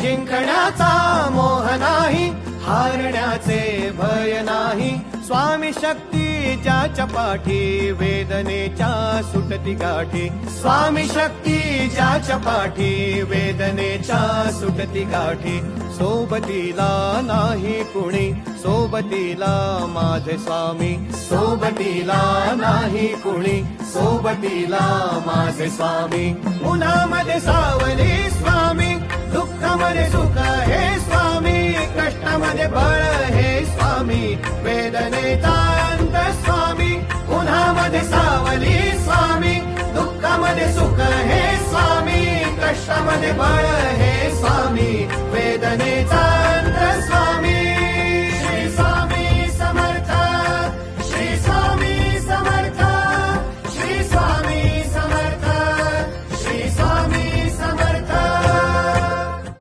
जिंकण्याचा मोह नाही, हारण्याचे भय नाही. स्वामी शक्ती ज्याच्या पाठी, वेदनेच्या सुटती गाठी. स्वामी शक्ती ज्याच्या पाठी, वेदनेच्या सुटती गाठी. सोबतीला नाही कुणी, सोबतीला माझे स्वामी. सोबतीला नाही कुणी, सोबतीला माझे स्वामी. उन्हामध्ये सावली स्वामी, दुःखामध्ये सुख हे स्वामी. कष्टामध्ये बळ हे स्वामी, वेदनेचा अंत स्वामी. उन्हामध्ये सावली स्वामी, दुःखामध्ये सुख हे स्वामी. कष्टामध्ये बळ हे स्वामी.